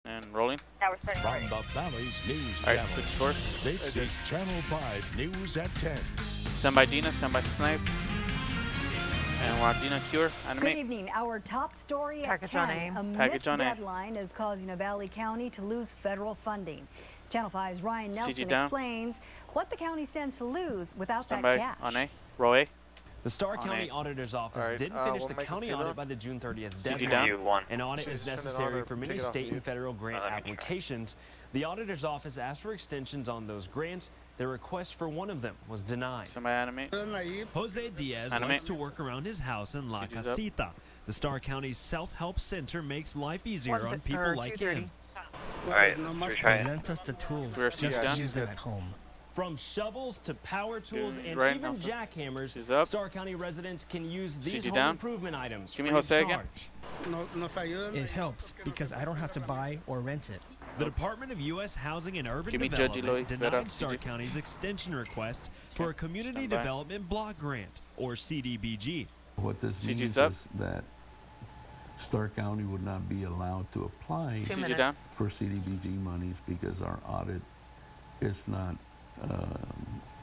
And rolling. Now we're starting From already. the Valley's News All right, Channel. switch source. This is Channel 5 News at 10. Stand by Dina, stand by Snipe. And we're on Dina Cure, Good animate. evening. Our top story at Package on 10. A. A Package missed on A. deadline is causing a Valley County to lose federal funding. Channel 5's Ryan Nelson down. explains what the county stands to lose without Stand that by cash. on A. Row A. The Starr On County A. Auditor's Office Alright, didn't finish the we'll make a county sit audit down. by the June 30th CG deadline. down. An audit is Send an necessary order, for many take it off state mute. and federal grant applications. The Auditor's Office asked for extensions on those grants. Their request for one of them was denied. Stand by animate. Jose Diaz Animate. likes to work around his house in La CG's up. Casita. The Starr County Self-Help Center makes life easier on people like him. Alright, let's retry it. Lend us the tools We're just down. to use them at home. From shovels to power tools and Right, even Nelson. jackhammers, She's up. Starr County residents can use these CG home down. improvement items Give me free of Jose again. charge. It helps because I don't have to buy or rent it. The Department of U.S. Housing and Urban Give me Judge Development Eloy, Vera, denied Starr CG. County's extension request for a Community Stand by. Development Block Grant, or CDBG. What this CG's means up. is that Starr County would not be allowed to apply 2 CG minutes. down. for CDBG monies because our audit is not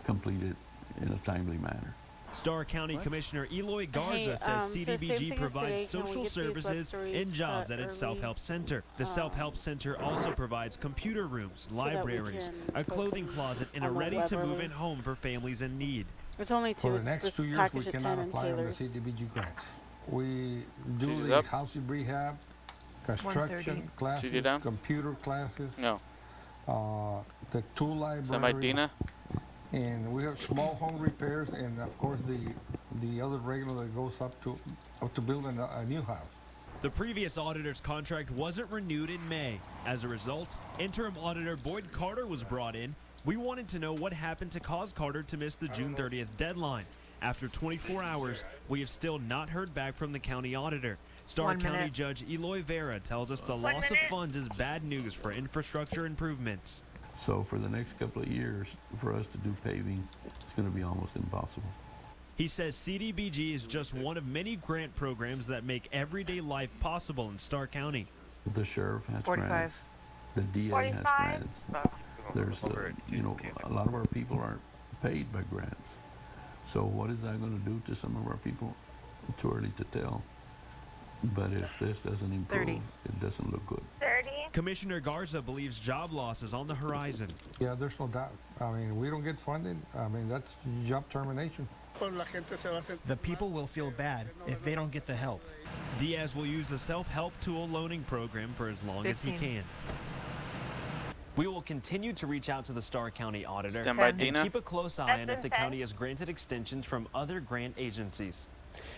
completed in a timely manner. Starr County Commissioner Eloy Garza says so same CDBG thing as provides today. Can we social get these web services stories, and jobs at its early, Self-Help Center. The Self-Help Center also provides computer rooms, so that we libraries, can a clothing post them closet, and a on the web ready-to-move early? in home for families in need. There's only two. For the It's next this 2 years, we package of cannot 10 and apply on the Taylor's. CDBG grants. We do CG's the up. housing rehab, construction classes, CG down. computer classes, No. the tool Stand by library, Dina. and we have small home repairs, and of course the other regular that goes up to building a new house. The previous auditor's contract wasn't renewed in May. As a result, interim auditor Boyd Carter was brought in. We wanted to know what happened to cause Carter to miss the June 30th deadline. After 24 hours, we have still not heard back from the county auditor. Starr 1 County minute. Judge Eloy Vera tells us the loss of funds is bad news for infrastructure improvements. So for the next couple of years, for us to do paving, it's going to be almost impossible. He says CDBG is just one of many grant programs that make everyday life possible in Starr County. The sheriff has 45. grants. The DA has 45. grants. There's, you know, a lot of our people aren't paid by grants. So what is that going to do to some of our people? Too early to tell. But if this doesn't improve, 30. it doesn't look good. 30. Commissioner Garza believes job loss is on the horizon. Yeah, there's no doubt. I mean, we don't get funding. I mean, that's job termination. The people will feel bad if they don't get the help. Diaz will use the self-help tool loaning program for as long as he 15. can. We will continue to reach out to the Starr County auditor Stand by and Dina. keep a close eye on if the county has granted extensions from other grant agencies.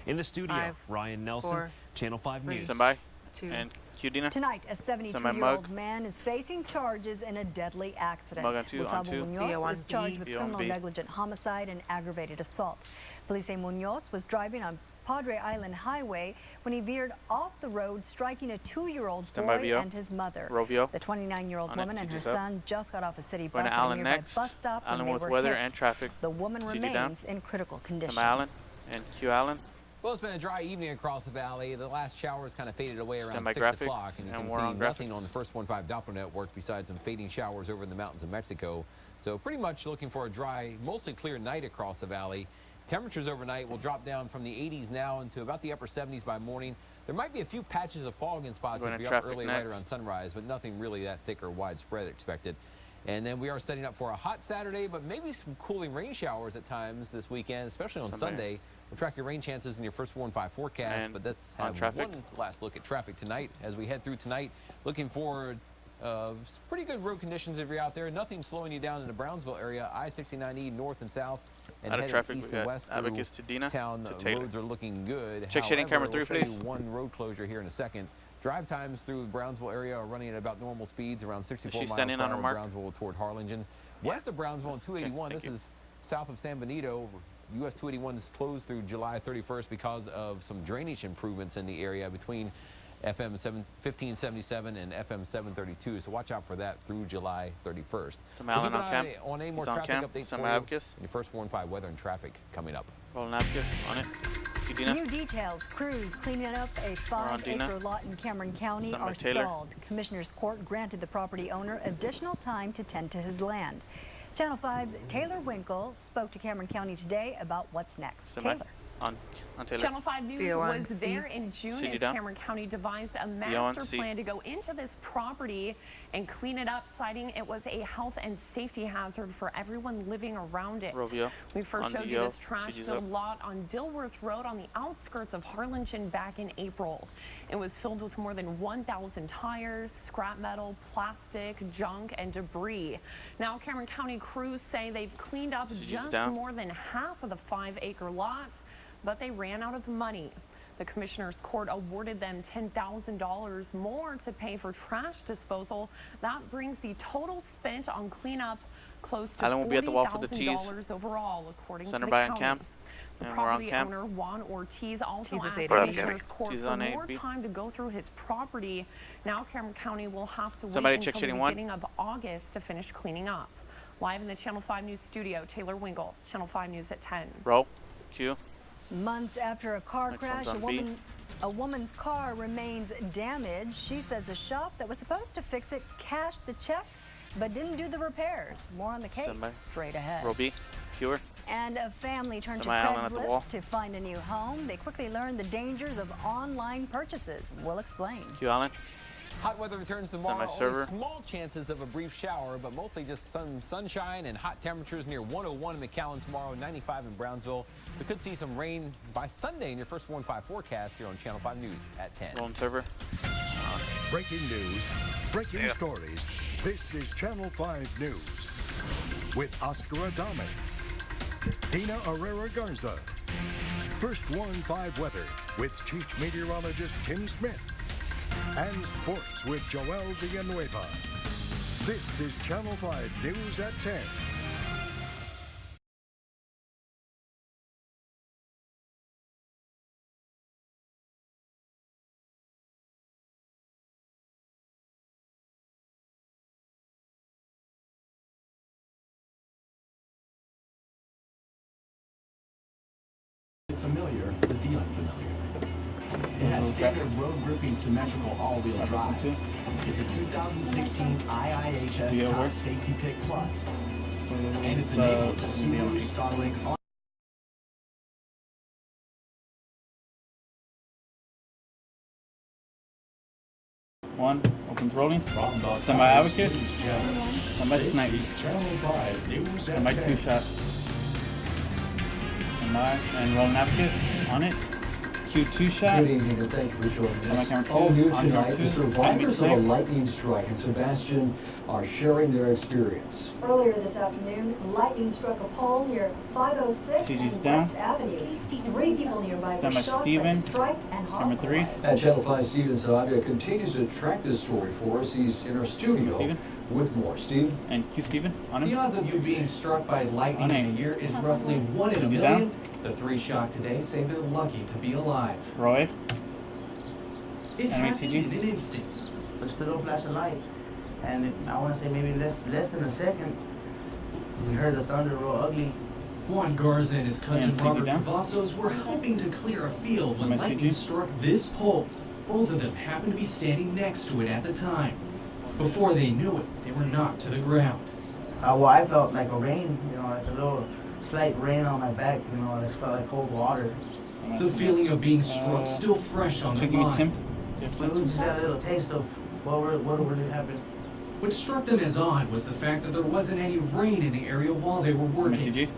In the studio, 5, Ryan Nelson, 4, Channel 5 3, News. Stand by. 2. And Q Dina. Tonight, a Mug. 72-year-old man is facing charges in a deadly accident. Mug on two, on Gustavo two. Munoz B1B. is charged with B1B. criminal negligent homicide and aggravated assault. Police say Munoz was driving on Padre Island Highway when he veered off the road, striking a 2-year-old Stand by, boy Vio. and his mother. Rovio. The 29-year-old On it, woman and her CG's up. son just got off a city Going bus to at a Allen nearby next. bus stop when Allen they with were weather hit. and traffic. The woman CG down. remains in critical Stand condition. by Allen. And Q Allen. Well, it's been a dry evening across the valley. The last showers kind of faded away around Stand by 6 graphics, o'clock, and you and can we're see on nothing graphics. on the first 1.5 Doppler network besides some fading showers over in the mountains of Mexico. So pretty much looking for a dry, mostly clear night across the valley. Temperatures overnight will drop down from the 80s now into about the upper 70s by morning. There might be a few patches of fog in spots Going if to you're up traffic early right next. around sunrise, but nothing really that thick or widespread expected. And then we are setting up for a hot Saturday, but maybe some cooling rain showers at times this weekend, especially on Sunday. We'll track your rain chances in your first 1.5 forecast, And but let's on have traffic. one last look at traffic tonight as we head through tonight. Looking for pretty good road conditions if you're out there. Nothing slowing you down in the Brownsville area. I-69E north and south, and Out of heading traffic, east we and got west Abacus through to Dina, town. to Taylor. Roads are looking good. Check shading camera However, 3, we'll show you please. one road closure here in a second. Drive times through the Brownsville area are running at about normal speeds, around 64 she miles standing per on her hour mark? Brownsville toward Harlingen. West of Brownsville on 281, thank this you. is south of San Benito. US 281 is closed through July 31st because of some drainage improvements in the area between FM 1577 and FM 732. So watch out for that through July 31st. Some Allen on cam. On a more He's on traffic cam. update Some for you. Abacus. And your first 4-5 weather and traffic coming up. Rolling Abacus on it. Dina. New details. Crews cleaning up a 5-acre lot in Cameron County Done by are Taylor. stalled. Commissioner's Court granted the property owner additional time to tend to his land. Channel 5's Taylor Winkle spoke to Cameron County today about what's next. Taylor. On Taylor. Channel 5 News was there in June as down. Cameron County devised a master plan to go into this property and clean it up, citing it was a health and safety hazard for everyone living around it. Rovio. We first On showed you DL. this trash-filled lot on Dilworth Road on the outskirts of Harlingen back in April. It was filled with more than 1,000 tires, scrap metal, plastic, junk, and debris. Now Cameron County crews say they've cleaned up just down. more than half of the 5-acre lot, but they ran out of money. The Commissioner's Court awarded them $10,000 more to pay for trash disposal. That brings the total spent on cleanup close to Alan will be at the wall for the tees. $40,000 overall, according Center to the by on county. cam. The And we're on property cam. owner, Juan Ortiz, also Tees is asked the 8B. Commissioner's Court Tees for on more 8B. time to go through his property. Now Cameron County will have to Somebody wait check until the shading one. beginning of August to finish cleaning up. Live in the Channel 5 News studio, Taylor Winkle, Channel 5 News at 10. Roll. Q. Months after a car Next crash, one's on B. a woman's car remains damaged. She says the shop that was supposed to fix it cashed the check but didn't do the repairs. More on the case Stand by. straight ahead. Roll B. Q. And a family turned to Stand by, Alan, at the wall. Craigslist to find a new home. They quickly learned the dangers of online purchases. We'll explain. Q. Allen. Hot weather returns tomorrow. server. Only small chances of a brief shower, but mostly just some sunshine and hot temperatures near 101 in McAllen tomorrow, 95 in Brownsville. We could see some rain by Sunday in your first 1-5 forecast here on Channel 5 News at 10. Rolling server. Breaking news, breaking stories. This is Channel 5 News with Oscar Adame, Dina Herrera Garza. First 1-5 weather with Chief Meteorologist Tim Smith. And sports with Joel Villanueva. This is Channel 5 News at 10. Familiar with the unfamiliar. It has standard road gripping symmetrical all-wheel drive. It's a 2016 IIHS Top Safety Pick Plus. And it's enabled with Subaru Starlink. One. Opens rolling. Stand Stand by Abacus. Stand by Snipe. Channel 5 News Stand by 2 shot. Stand by. And rolling Abacus. On it. Q2 shot. Good evening and thank you for joining Stand by us. camera 2. All new On tonight, camera 2. the survivors of a lightning strike in Sebastian are sharing their experience. Earlier this afternoon, lightning struck a pole near 506 CG's and down. West Avenue. 3 people nearby were Stand by shot by Steven. the strike and Camera 3. hospitalized. At Channel 5, Steven Salavia continues to track this story for us. He's in our studio Steven. with more. Steve? And Q Steven. On The him. odds of you being struck by lightning in a year is roughly 1 in a You down? million. The 3 shot today say they're lucky to be alive. Roy. It Enemy happened CG. in an instant. But still don't flash a light. And I want to say maybe less than a second, we heard the thunder real ugly. Juan Garza and his cousin And CG Robert down. Cavazos were helping to clear a field when My lightning CG. struck this pole. Both of them happened to be standing next to it at the time. Before they knew it, they were knocked to the ground. Well, I felt like a rain, like a little slight rain on my back, it felt like cold water. The feeling of being struck still fresh on the Check me mind. Tim. We just got a little taste of what really happened. What struck them as odd was the fact that there wasn't any rain in the area while they were working. CG.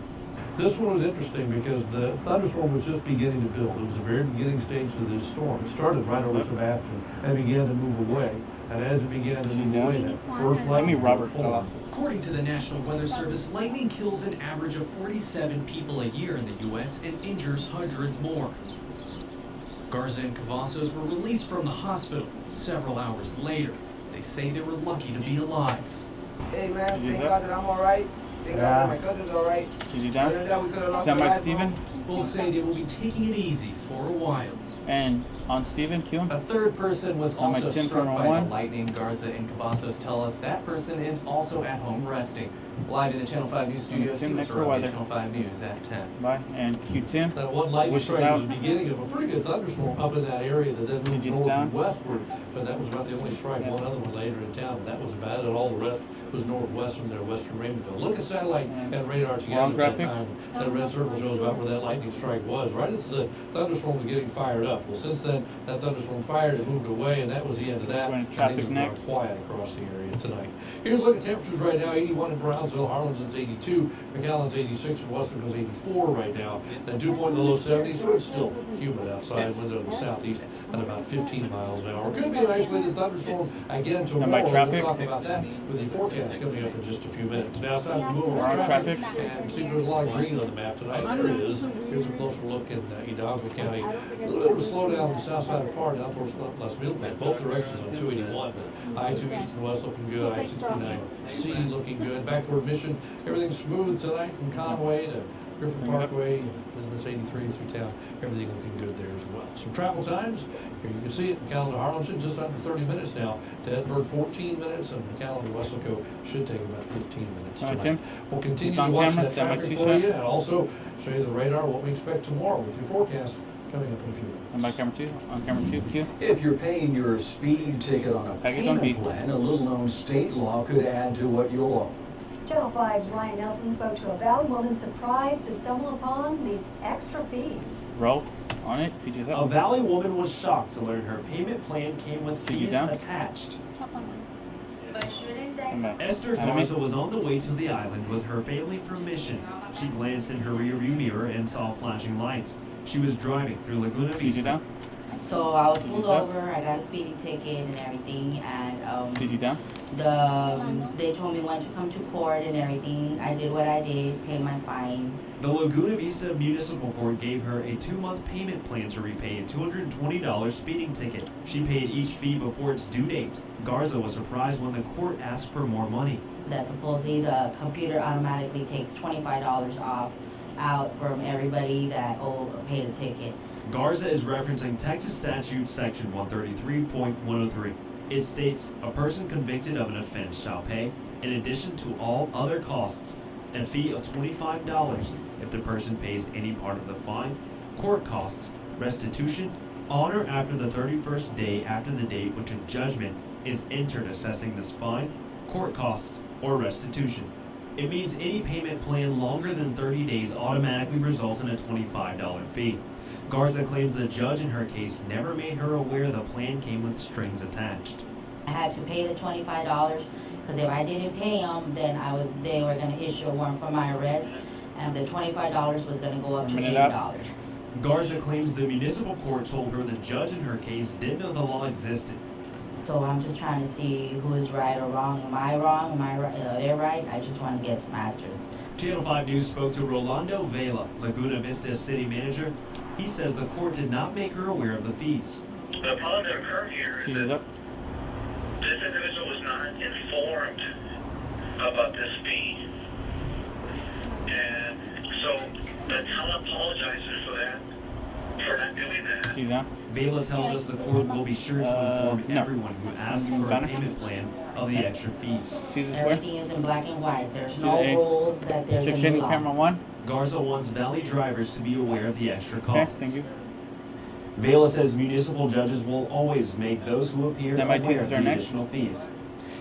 This one was interesting because the thunderstorm was just beginning to build. It was the very beginning stage of this storm. It started right over Sebastian and began to move away. And as it began to move away, that first lightning formed. According to the National Weather Service, lightning kills an average of 47 people a year in the U.S. and injures hundreds more. Garza and Cavazos were released from the hospital several hours later. They say they were lucky to be alive. Hey man, thank God that I'm alright. Thank God that my cousin's alright. CG down. Other than that, we could have lost Stand our by life, Steven. Both say they will be taking it easy for a while. And on Steven, Q. A third person was On my also Tim struck camera by one. the lightning. Garza and Cavazos tell us that person is also at home resting. Live in the Channel 5 News studios, Tim, next for Channel weather. 5 News at 10. Bye. And Q Tim. That one lightning Wishes strike was out. the beginning of a pretty good thunderstorm up in that area that then moved Digits north down. and westward. But that was about the only strike. Yes. One other one later in town, but that was about it. All the rest was northwest from there, western Raymondville. Look at satellite and radar together Long at that graphics. time. That red circle shows about where that lightning strike was, right as the thunderstorm was getting fired up. Well, since then, that thunderstorm fired, it moved away, and that was the end of that. Going And traffic things have next. gone quiet across the area tonight. Here's a look at temperatures right now. 81 in Brownsville, Harlingen's 82, McAllen's 86, and Westonville's 84 right now. And Dew Point in the low 70s, so it's still humid outside. Yes. Winds out of the southeast at about 15 miles an hour. Could be an isolated thunderstorm again Stand tomorrow. by traffic. We'll talk about that with the forecast coming up in just a few minutes. Now it's time to move We're over on traffic traffic. and see if there's a lot of green on the map tonight. There is. Here's a closer look in Hidalgo County. A little bit of a slowdown on the south side of Far down towards Las Milpas. Both directions on 281. I-2 east and west looking good. I-69C looking good. Back toward Mission, everything's smooth tonight from Conway to Griffin Parkway, Business 83 through town. Everything looking good there as well. Some travel times. Here you can see it. McAllen to Harlingen, just under 30 minutes now. To Edinburgh, 14 minutes. And McAllen to Wesco should take about 15 minutes All right, tonight. Tim. We'll continue It's to on watch camera. that Stand by traffic two for shot. you and also show you the radar, what we expect tomorrow with your forecast coming up in a few minutes. And by camera 2. On camera 2, Q. If you're paying your speeding ticket on a Package on payment B. plan, a little-known state law could add to what you'll owe. Channel 5's Ryan Nelson spoke to a Valley woman surprised to stumble upon these extra fees. Roll. On it. CG's A up. Valley woman was shocked to learn her payment plan came with CG fees down. attached. Stand by. Esther Enemy. Garza was on the way to the island with her family from Mission. She glanced in her rearview mirror and saw flashing lights. She was driving through Laguna CG Vista. down. So I was pulled CG's up. over, I got a speeding ticket and everything, and CG down. they told me when to come to court and everything. I did what I did, paid my fines. The Laguna Vista Municipal Court gave her a 2-month payment plan to repay a $220 speeding ticket. She paid each fee before its due date. Garza was surprised when the court asked for more money. That supposedly the computer automatically takes $25 off out from everybody that paid a ticket. Garza is referencing Texas Statute Section 133.103. It states a person convicted of an offense shall pay, in addition to all other costs, a fee of $25 if the person pays any part of the fine, court costs, restitution, on or after the 31st day after the date which a judgment is entered assessing this fine, court costs, or restitution. It means any payment plan longer than 30 days automatically results in a $25 fee. Garza claims the judge in her case never made her aware the plan came with strings attached. I had to pay the $25 because if I didn't pay them, then they were going to issue a warrant for my arrest, and the $25 was going to go up to $80. Garza claims the municipal court told her the judge in her case didn't know the law existed. So I'm just trying to see who is right or wrong. Am I wrong? Am I right? They're right. I just want to get some answers. Channel 5 News spoke to Rolando Vela, Laguna Vista city manager. He says the court did not make her aware of the fees. The problem that occurred here is CG's that up. this individual was not informed about this fee. And so the town apologizes for that, for not doing that. CG down. Vela tells us the court will be sure to inform no. everyone who asked for a Banner. payment plan of the extra fees. CG square. Everything is in black and white. There's See no the A. rules that there's Check in in the law. camera 1. Garza wants Valley drivers to be aware of the extra Okay, costs. thank you. Vela says municipal judges will always make those who appear Stand by, aware of teasers the are next. additional fees.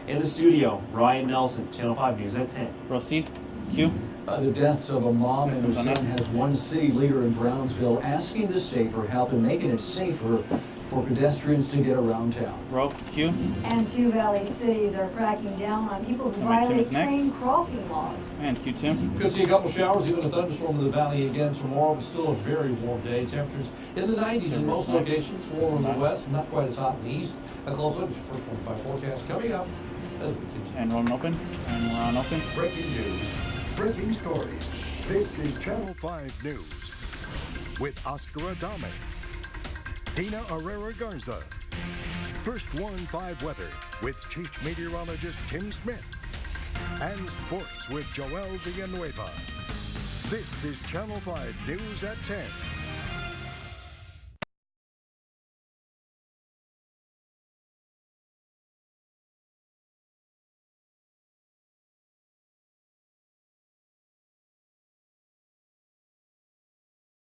In the studio, Ryan Nelson, Channel 5 News at 10. Roll C. Q. The deaths of a mom and her son has one city leader in Brownsville asking the state for help in making it safer for pedestrians to get around town. Roll Q. And 2 Valley cities are cracking down on people who Number 10 is violate next. train crossing laws. And Q Tim. Could see a couple showers, even a thunderstorm in the valley again tomorrow, but still a very warm day. Temperatures in the 90s in most locations, warm in the west, not quite as hot in the east. A close look at your first 25 forecast coming up as we continue. And rolling open. And we're on open. Breaking news, breaking stories. This is Channel 5 News with Oscar Adame, Dina Herrera Garza. First Warn 5 weather with Chief Meteorologist Tim Smith. And sports with Joel Villanueva. This is Channel 5 News at 10.